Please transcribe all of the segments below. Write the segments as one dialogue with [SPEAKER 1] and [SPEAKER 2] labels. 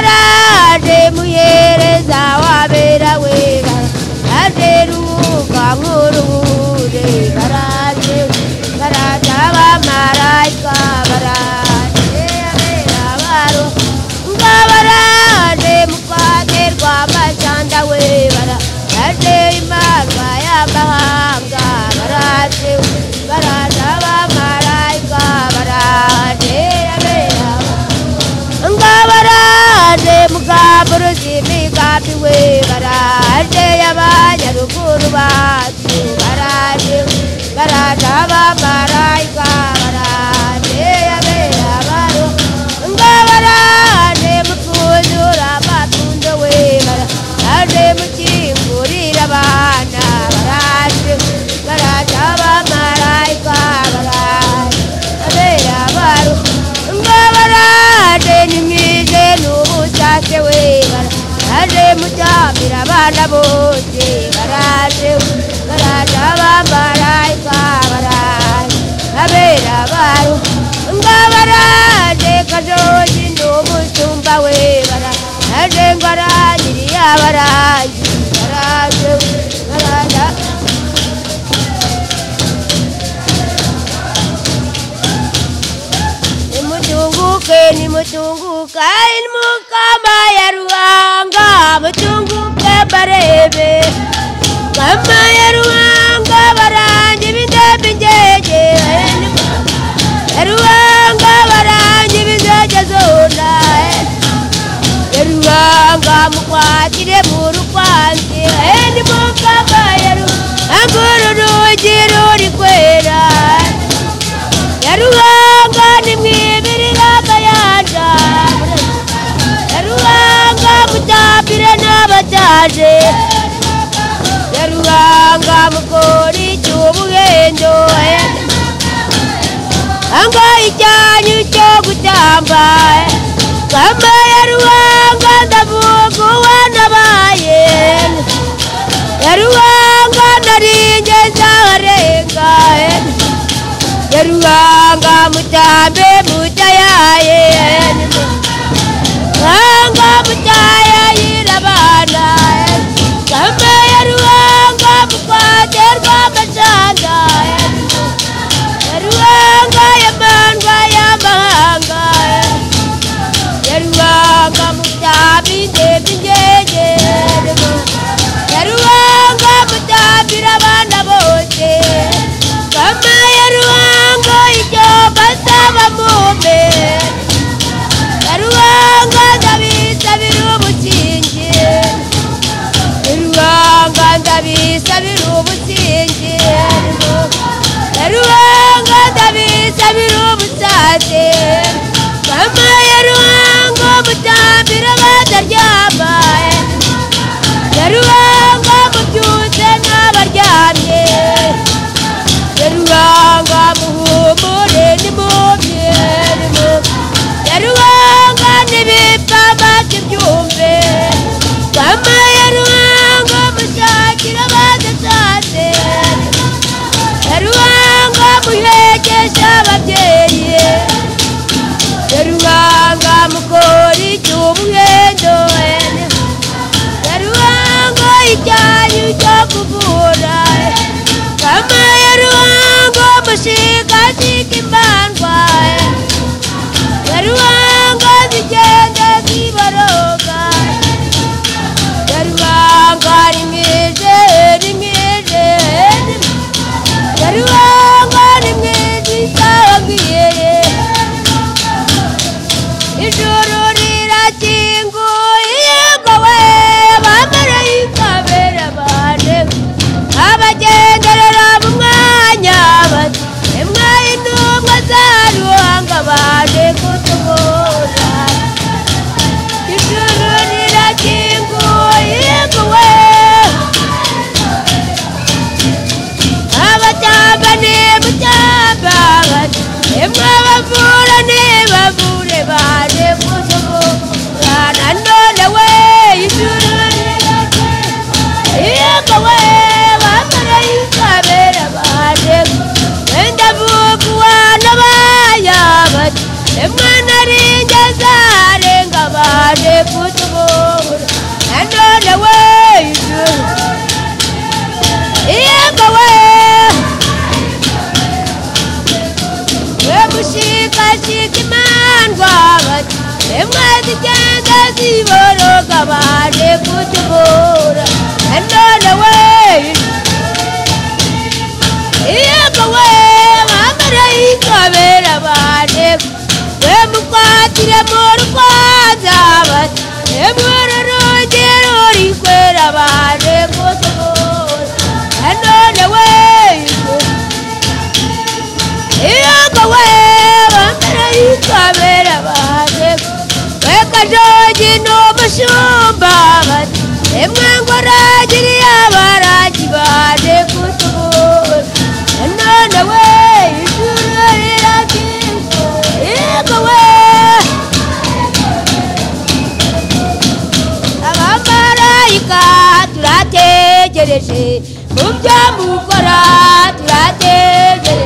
[SPEAKER 1] ngabaraje muhereza wabera wera aderuka nkuruhure baraje baraja abamarayika baraje abera baro ngabaraje mukagerwa amajanda we baraje imarwa y'amahanga baraje baraja abamarayika baraje abera ngabaraje mugaburuzi migambi we baraje y'abanyaruguru bacu baraje baraje abamarayika baraje abera baro ngabaraje mutuzura amatundo we baraje mukingurira abana baraje baraje abamarayika baraje abera baro ngabaraje nimwije n'ubushake we baraje mucyamira abana bose baraje baraje abamarayika baraje abera baro ngabaraje kajoji n'umutumba we baraje ngwaranyiri abaraje baraje baraje nimutunguka ilmukama ya ruanga mutunguka barebe kama ya ruanga baranje bindebinjeje ya ruanga baranje binjeje zona ya ruanga mukwatire murukwanze nimukama ya ruanga rujiro rikwera ya ruanga nimwibirira kayanja ya ruanga mutabire n'abajaje ya ruanga mukori cy'ubugendo anga icyanyu cyo gutamba kama ya ruanga ndavuga wanabaye ya ruanga naringeza arenga ya ruanga mutambe mutayaye ruanga mutayaye rabana kama ya ruanga mukwaterwa amajanda ya ruanga yamandwa y'amahanga ya ruanga mutambi ndebinjeje ya ruanga mutambira abana bose kama ya ruanga icyo basaba mumbe ya ruanga ndabisabira ubutsingi ya ruanga ndabisabira ubutsingi ya ruanga ndabisabira ubutsaze kama ya ruanga mutambira bataryama ya ruanga mubyutse n'abaryamye ya ruanga muhumure nimumye ya ruanga nibipama kibyumve kama ya ruanga mushakira badasanze ya ruanga muhekesha ababyeyi ya ruanga mukori cy'ubugendo ya ruanga icyanyu cyo kuvura kama ya ruanga mushika zikimandwa ya ruanga zigenda zibaroga ya ruanga rimwije rimwije ya ruanga rimwije isagiye ijuru rirakinguye gowe abamarayika bera bane abagenderera mu mwanya bati emwe intumwa za ruanga baje kutubura ijuru rirakinguye gowe abatamba nimucyamba bati emwe abavura nibavure baje kutubura nanone we ijuru rirakinguye gowe abamarayika bera baje ndavuga wana baya bati emwe naringeza arenga baje kutubura none we yego we mushikashika imandwa bati emwezi genda ziboroga baje kutubura none we yego we bamarayika bera baje we mukwatire mu rukwaza bati emurorogero rikwera baje kutubura none we yego we bamarayika bera baje we kajogi n'umushumba bati emwangoragiriye abaragi baje kutubura none we ijuru rirakinze yego we abamarayika turategereje mu byo mukora turategereje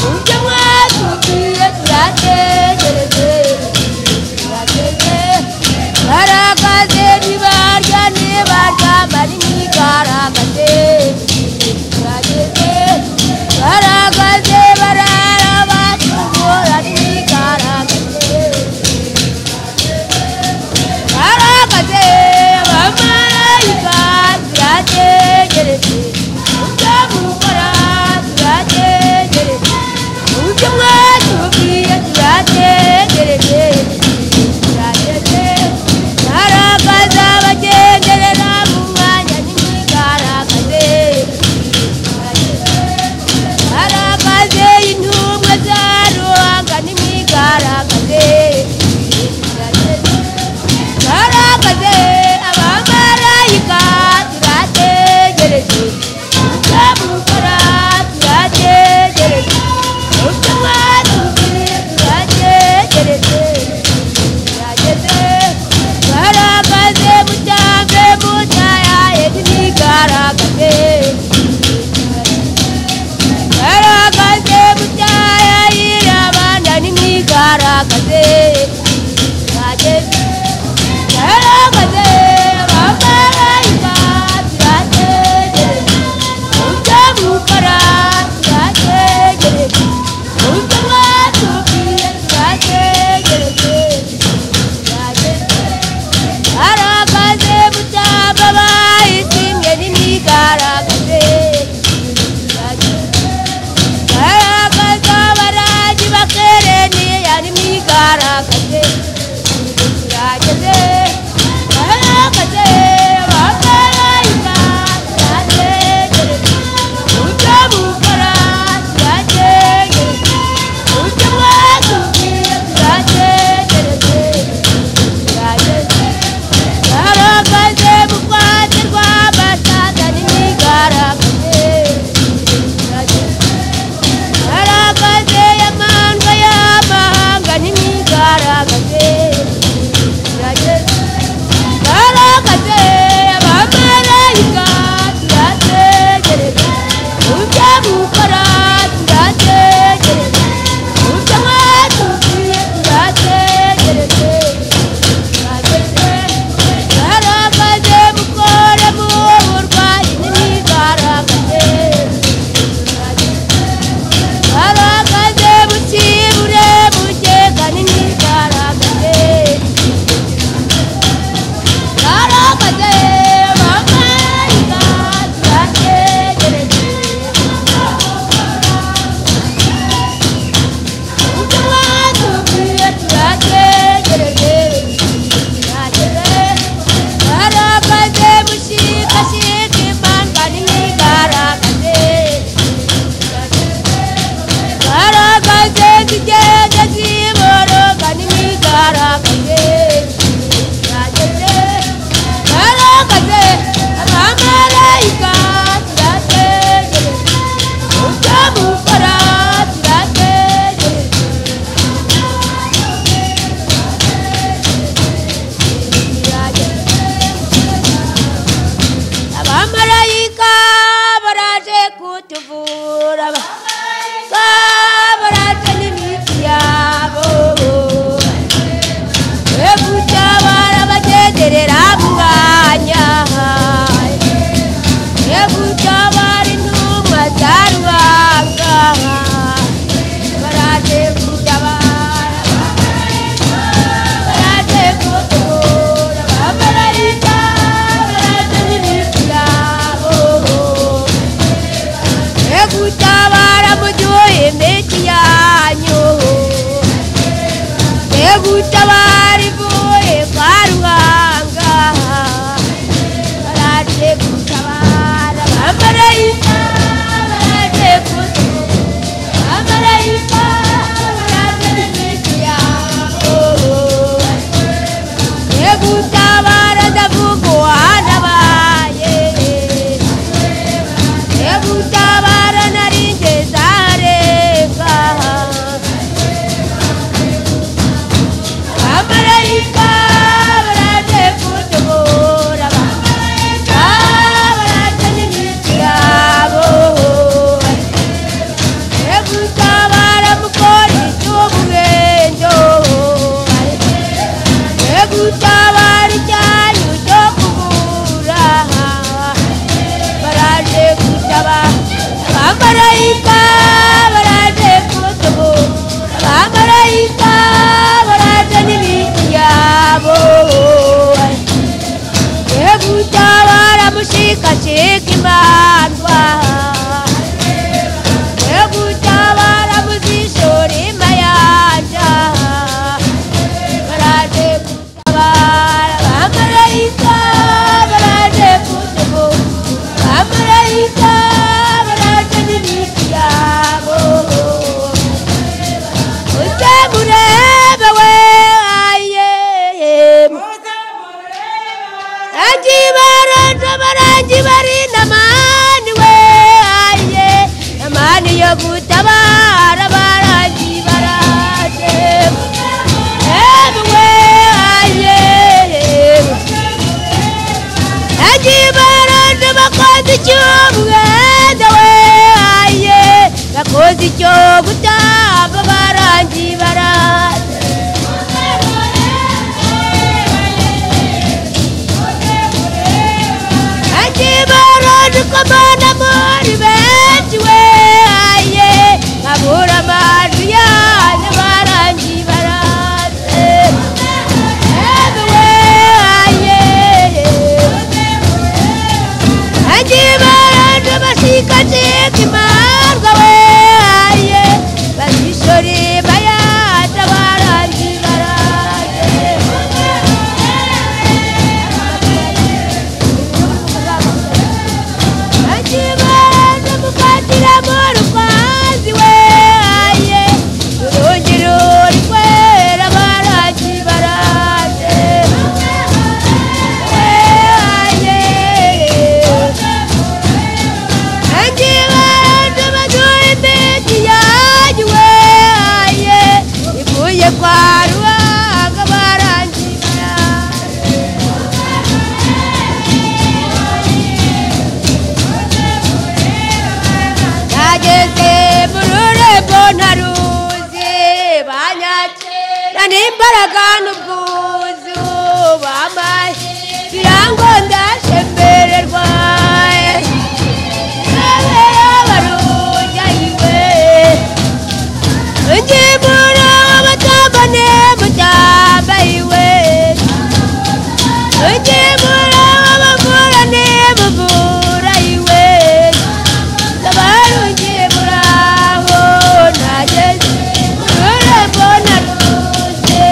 [SPEAKER 1] mu byo mwatubwiye turategereje barakaze ntibarya ntibaryama ntigaragaze baragaze barara batubura ntigaragaze baragaze abamarayika turategereje ubwo mukora turategereje ubwo mwatubwiye turategereje baragaze abagenderera mu mwanya ntigaragaze baragaze intumwa za ruhanga ntigaragaze baragaze abamarayika turategereje ubwo mukora turategereje ubwo mwatubwiye turategereje baragaze mutambe mutayaye ntigaragaze baragaze mutayayire abana ntigaragaze baragaze abamarayika turategereje ubwo mukora turategereje ubwo mwatubwiye turategereje baragaze mutamba bayisimye ntigaragaze baragaze abaragi bakereniye ntigaragaze gutabara ivuye kwa Ruhanga baraje gutabara abamarayika baraje gutabara abamarayika baraje n'imiti yabo ye gutabara ndavuga wanabaye ye gutabara narinjye zarenga abamarayika baraje kutubura abamarayika baraje n'imiti yabo ye gutabara mukora icy'ubwenge ye gutabara icyanyu cyo kuvura baraje gutabara abamarayika baraje kutubura abamarayika baraje n'imiti yabo ye gutabara mushikashika imandwa ye gutabara muzishora imayanja baraje gutabara abamarayika baraje kutubura abamarayika baraje n'imiti yabo uzamurebe we aye barangi bari namani we aye namani yo gutabara barangi baraje we aye barangi bakoze icy'ubwenge we aye bakoze icyo gutamba barangi baraje barangi komana muri benshi we aye nkabura amajwi yanyu barangi baraje we aye barangi bashikashika imanza we aye bazishora imayanja barangi baraje barangi mukatira mu rukwazi we aye urungi ruri kwera barangi baraje we aye barangi baduha imiti yanyu we aye ivuye kwa Ruhanga barangi baraje nageze mu rurembo ntaruzi banyakira n'imbaraga n'ubwuzu bamaye birango ndashemererwa barujyayiwe ngimura abatambane mutambayiwe ngimura abavurane muvurayiwe zabarungiye muraho nageze ururembo naruze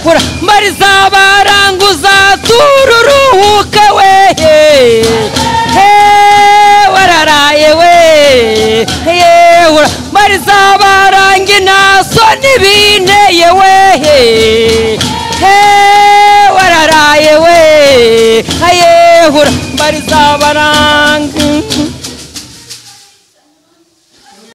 [SPEAKER 2] ura mariza baranguza tururuhuke we wararaye we ura mariza barangina so nibinteye we wararaye we ura mariza baranga